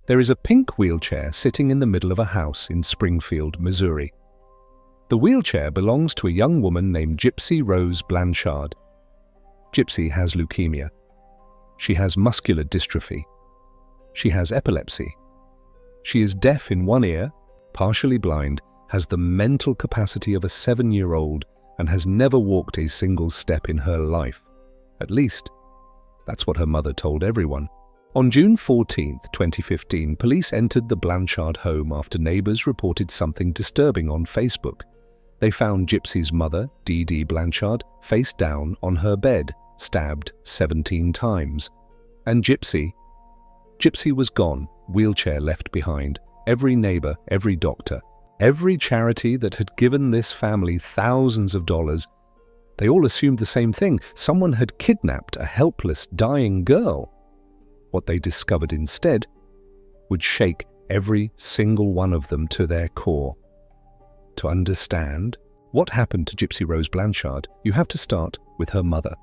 There is a pink wheelchair sitting in the middle of a house in Springfield, Missouri. The wheelchair belongs to a young woman named Gypsy Rose Blanchard. Gypsy has leukemia. She has muscular dystrophy. She has epilepsy. She is deaf in one ear, partially blind, has the mental capacity of a 7-year-old, and has never walked a single step in her life. At least, that's what her mother told everyone. On June 14, 2015, police entered the Blanchard home after neighbors reported something disturbing on Facebook. They found Gypsy's mother, Dee Dee Blanchard, face down on her bed, stabbed 17 times. And Gypsy was gone, wheelchair left behind. Every neighbor, every doctor, every charity that had given this family thousands of dollars, they all assumed the same thing. Someone had kidnapped a helpless, dying girl. What they discovered instead would shake every single one of them to their core. To understand what happened to Gypsy Rose Blanchard, you have to start with her mother.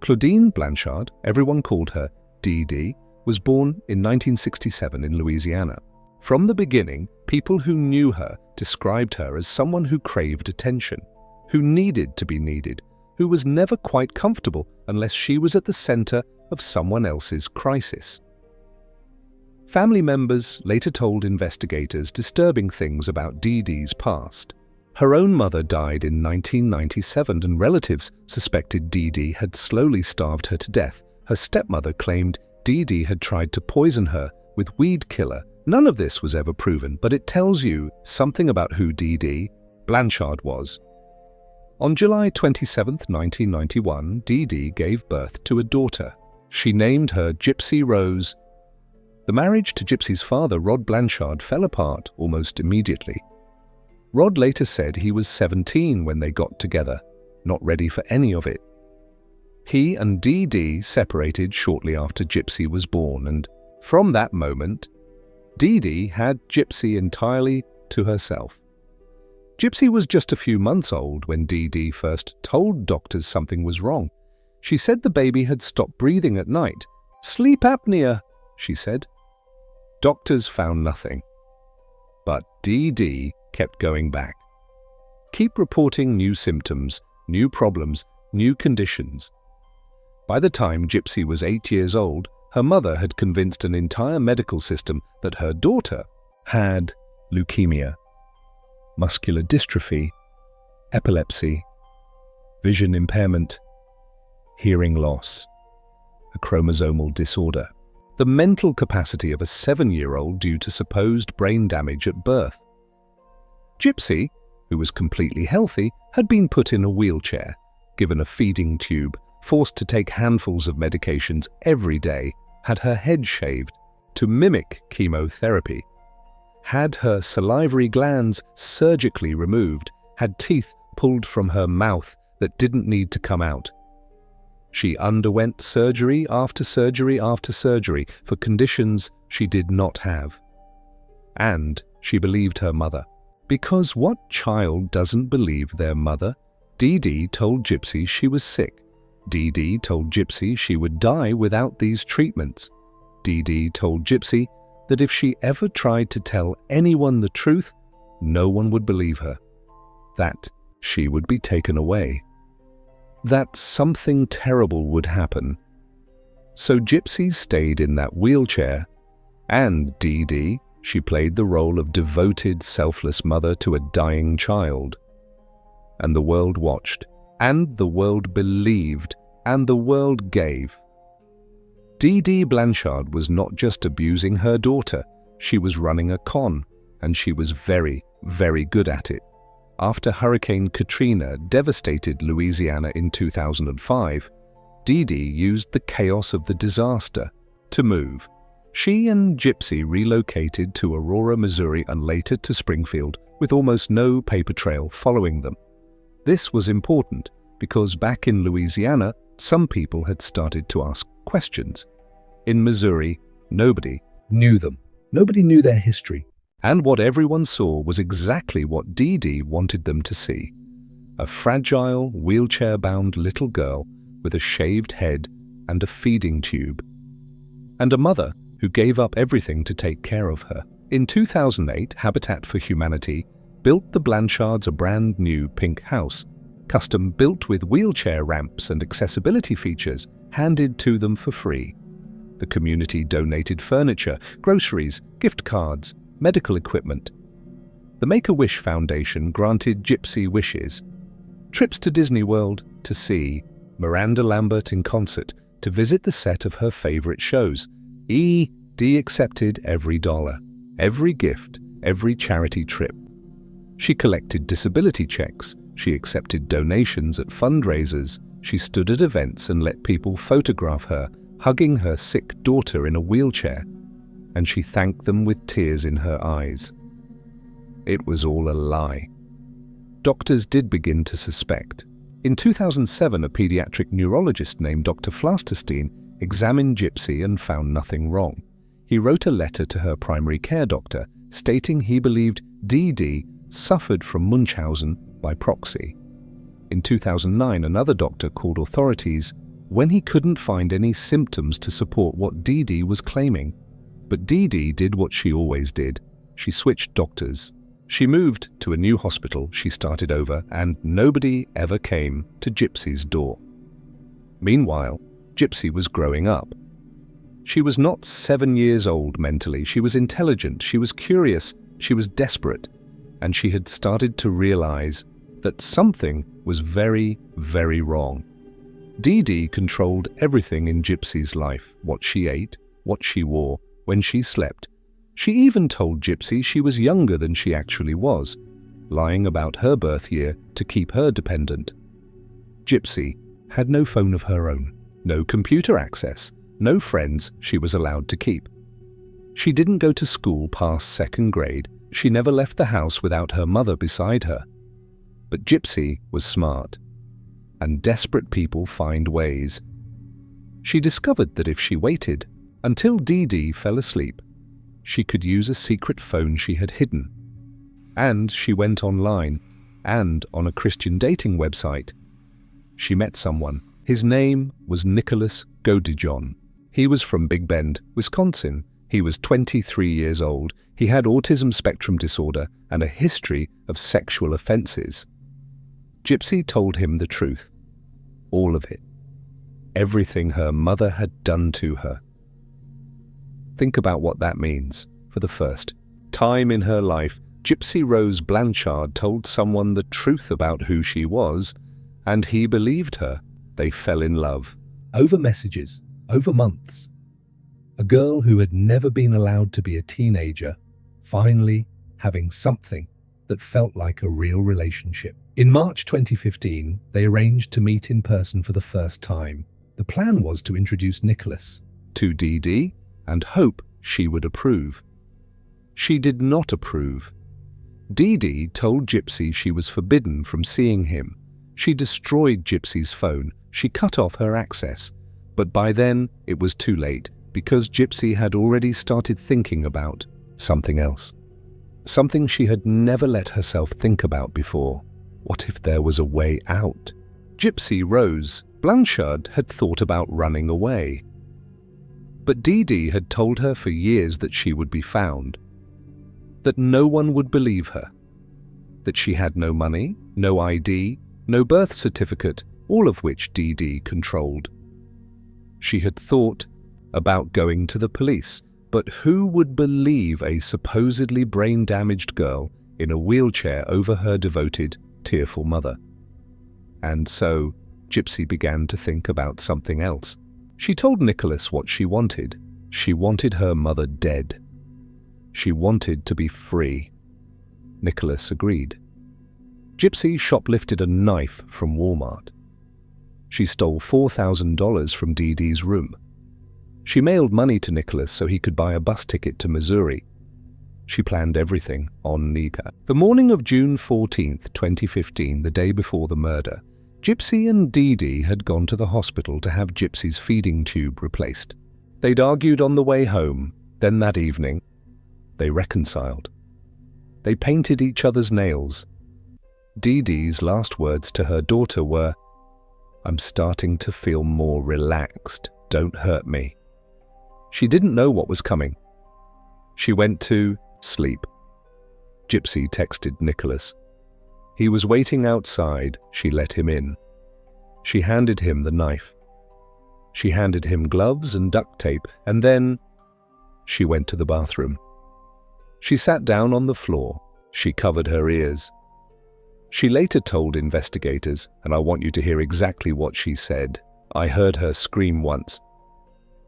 Claudine Blanchard, everyone called her Dee Dee, was born in 1967 in Louisiana. From the beginning, people who knew her described her as someone who craved attention, who needed to be needed, who was never quite comfortable unless she was at the center of someone else's crisis. Family members later told investigators disturbing things about Dee Dee's past. Her own mother died in 1997 and relatives suspected Dee Dee had slowly starved her to death. Her stepmother claimed Dee Dee had tried to poison her with weed killer. None of this was ever proven, but it tells you something about who Dee Dee Blanchard was. On July 27, 1991, Dee Dee gave birth to a daughter. She named her Gypsy Rose. The marriage to Gypsy's father, Rod Blanchard, fell apart almost immediately. Rod later said he was 17 when they got together, not ready for any of it. He and Dee Dee separated shortly after Gypsy was born, and from that moment, Dee Dee had Gypsy entirely to herself. Gypsy was just a few months old when Dee Dee first told doctors something was wrong. She said the baby had stopped breathing at night. "Sleep apnea," she said. Doctors found nothing. But Dee Dee kept going back. Keep reporting new symptoms, new problems, new conditions. By the time Gypsy was 8 years old, her mother had convinced an entire medical system that her daughter had leukemia, muscular dystrophy, epilepsy, vision impairment, hearing loss, a chromosomal disorder, the mental capacity of a 7-year-old due to supposed brain damage at birth. Gypsy, who was completely healthy, had been put in a wheelchair, given a feeding tube, forced to take handfuls of medications every day, had her head shaved to mimic chemotherapy, had her salivary glands surgically removed, had teeth pulled from her mouth that didn't need to come out. She underwent surgery after surgery after surgery for conditions she did not have. And she believed her mother. Because what child doesn't believe their mother? Dee Dee told Gypsy she was sick. Dee Dee told Gypsy she would die without these treatments. Dee Dee told Gypsy that if she ever tried to tell anyone the truth, no one would believe her. That she would be taken away. That something terrible would happen. So Gypsy stayed in that wheelchair, and Dee Dee, she played the role of devoted, selfless mother to a dying child. And the world watched, and the world believed, and the world gave. Dee Dee Blanchard was not just abusing her daughter, she was running a con, and she was very, very good at it. After Hurricane Katrina devastated Louisiana in 2005, Dee Dee used the chaos of the disaster to move. She and Gypsy relocated to Aurora, Missouri, and later to Springfield, with almost no paper trail following them. This was important because back in Louisiana, some people had started to ask questions. In Missouri, nobody knew them. Nobody knew their history. And what everyone saw was exactly what Dee Dee wanted them to see. A fragile, wheelchair-bound little girl with a shaved head and a feeding tube. And a mother who gave up everything to take care of her. In 2008, Habitat for Humanity built the Blanchards a brand new pink house, custom built with wheelchair ramps and accessibility features handed to them for free. The community donated furniture, groceries, gift cards, medical equipment. The Make-A-Wish Foundation granted Gypsy wishes: trips to Disney World to see Miranda Lambert in concert, to visit the set of her favorite shows. Dee accepted every dollar, every gift, every charity trip. She collected disability checks. She accepted donations at fundraisers. She stood at events and let people photograph her, hugging her sick daughter in a wheelchair, and she thanked them with tears in her eyes. It was all a lie. Doctors did begin to suspect. In 2007, a pediatric neurologist named Dr. Flasterstein examined Gypsy and found nothing wrong. He wrote a letter to her primary care doctor stating he believed Dee Dee suffered from Munchausen by proxy. In 2009, another doctor called authorities when he couldn't find any symptoms to support what Dee Dee was claiming. But Dee Dee did what she always did. She switched doctors. She moved to a new hospital, she started over, and nobody ever came to Gypsy's door. Meanwhile, Gypsy was growing up. She was not 7 years old mentally. She was intelligent, she was curious, she was desperate, and she had started to realize that something was very, very wrong. Dee Dee controlled everything in Gypsy's life: what she ate, what she wore, when she slept. She even told Gypsy she was younger than she actually was, lying about her birth year to keep her dependent. Gypsy had no phone of her own, no computer access, no friends she was allowed to keep. She didn't go to school past 2nd grade. She never left the house without her mother beside her. But Gypsy was smart, and desperate people find ways. She discovered that if she waited until Dee Dee fell asleep, she could use a secret phone she had hidden. And she went online, and on a Christian dating website. She met someone. His name was Nicholas Godijon. He was from Big Bend, Wisconsin. He was 23 years old. He had autism spectrum disorder and a history of sexual offenses. Gypsy told him the truth. All of it. Everything her mother had done to her. Think about what that means. For the first time in her life, Gypsy Rose Blanchard told someone the truth about who she was, and he believed her. They fell in love. Over messages, over months. A girl who had never been allowed to be a teenager, finally having something that felt like a real relationship. In March 2015, they arranged to meet in person for the first time. The plan was to introduce Nicholas to Dee Dee and hope she would approve. She did not approve. Dee Dee told Gypsy she was forbidden from seeing him. She destroyed Gypsy's phone. She cut off her access. But by then, it was too late, because Gypsy had already started thinking about something else. Something she had never let herself think about before. What if there was a way out? Gypsy Rose Blanchard had thought about running away. But Dee Dee had told her for years that she would be found, that no one would believe her, that she had no money, no ID, no birth certificate, all of which Dee Dee controlled. She had thought about going to the police, but who would believe a supposedly brain-damaged girl in a wheelchair over her devoted, tearful mother? And so, Gypsy began to think about something else. She told Nicholas what she wanted. She wanted her mother dead. She wanted to be free. Nicholas agreed. Gypsy shoplifted a knife from Walmart. She stole $4,000 from Dee Dee's room. She mailed money to Nicholas so he could buy a bus ticket to Missouri. She planned everything on Nika. The morning of June 14, 2015, the day before the murder, Gypsy and Dee Dee had gone to the hospital to have Gypsy's feeding tube replaced. They'd argued on the way home. Then that evening, they reconciled. They painted each other's nails. Dee Dee's last words to her daughter were, "I'm starting to feel more relaxed. Don't hurt me." She didn't know what was coming. She went to sleep. Gypsy texted Nicholas. He was waiting outside. She let him in. She handed him the knife. She handed him gloves and duct tape, and then she went to the bathroom. She sat down on the floor. She covered her ears. She later told investigators, and I want you to hear exactly what she said. I heard her scream once.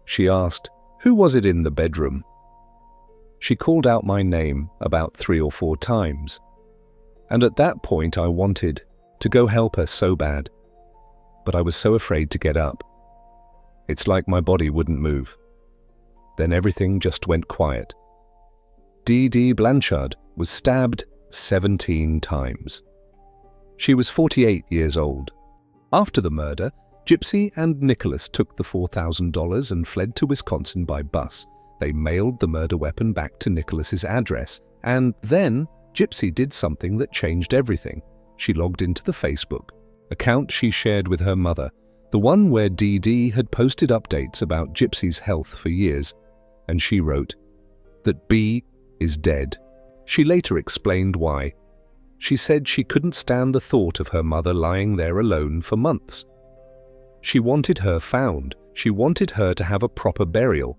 She asked, "Who was it in the bedroom?" She called out my name about 3 or 4 times. And at that point I wanted to go help her so bad. But I was so afraid to get up. It's like my body wouldn't move. Then everything just went quiet. Dee Dee Blanchard was stabbed 17 times. She was 48 years old. After the murder, Gypsy and Nicholas took the $4,000 and fled to Wisconsin by bus. They mailed the murder weapon back to Nicholas's address, and then Gypsy did something that changed everything. She logged into the Facebook account she shared with her mother, the one where Dee Dee had posted updates about Gypsy's health for years, and she wrote that B is dead. She later explained why. She said she couldn't stand the thought of her mother lying there alone for months. She wanted her found. She wanted her to have a proper burial.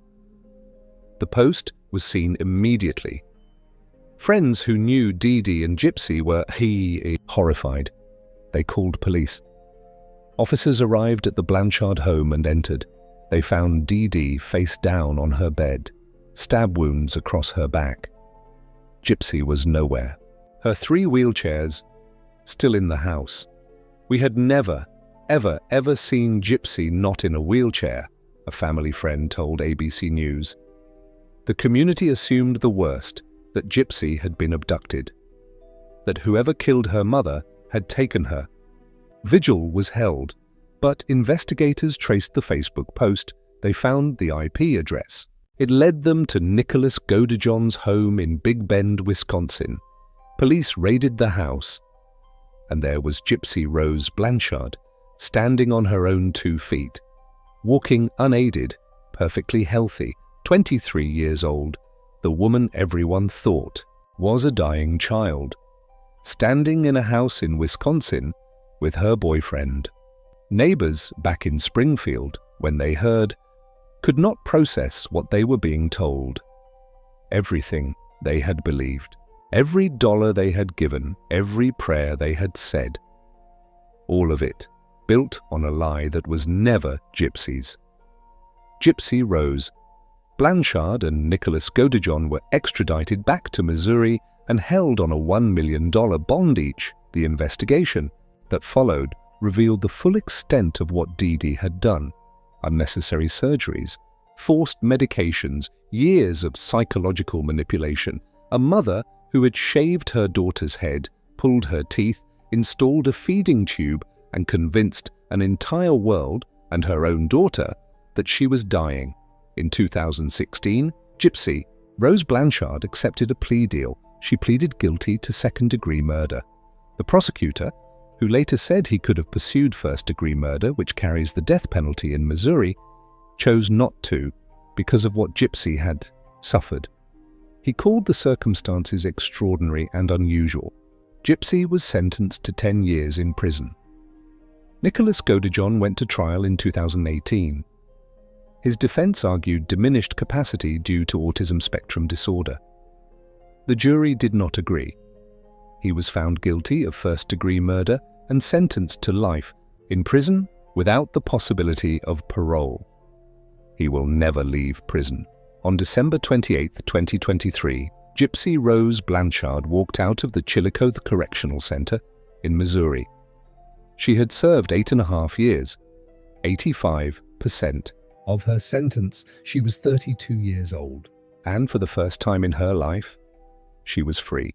The post was seen immediately. Friends who knew Dee Dee and Gypsy were horrified. They called police. Officers arrived at the Blanchard home and entered. They found Dee Dee face down on her bed, stab wounds across her back. Gypsy was nowhere. Her 3 wheelchairs still in the house. We had never, ever seen Gypsy not in a wheelchair, a family friend told ABC News. The community assumed the worst, that Gypsy had been abducted, that whoever killed her mother had taken her. Vigil was held, but investigators traced the Facebook post. They found the IP address. It led them to Nicholas Godejohn's home in Big Bend, Wisconsin. Police raided the house, and there was Gypsy Rose Blanchard, standing on her own 2 feet, walking unaided, perfectly healthy, 23 years old, the woman everyone thought was a dying child, standing in a house in Wisconsin with her boyfriend. Neighbors back in Springfield, when they heard, could not process what they were being told. Everything they had believed, every dollar they had given, every prayer they had said, all of it built on a lie that was never Gypsy's. Gypsy Rose Blanchard and Nicholas Godejohn were extradited back to Missouri and held on a $1 million bond each. The investigation that followed revealed the full extent of what Dee Dee had done. Unnecessary surgeries, forced medications, years of psychological manipulation, a mother who had shaved her daughter's head, pulled her teeth, installed a feeding tube, and convinced an entire world and her own daughter that she was dying. In 2016, Gypsy Rose Blanchard accepted a plea deal. She pleaded guilty to second-degree murder. The prosecutor, who later said he could have pursued first-degree murder, which carries the death penalty in Missouri, chose not to because of what Gypsy had suffered. He called the circumstances extraordinary and unusual. Gypsy was sentenced to 10 years in prison. Nicholas Godejohn went to trial in 2018. His defense argued diminished capacity due to autism spectrum disorder. The jury did not agree. He was found guilty of first-degree murder and sentenced to life in prison without the possibility of parole. He will never leave prison. On December 28, 2023, Gypsy Rose Blanchard walked out of the Chillicothe Correctional Center in Missouri. She had served 8.5 years, 85% of her sentence. She was 32 years old, and for the first time in her life, she was free.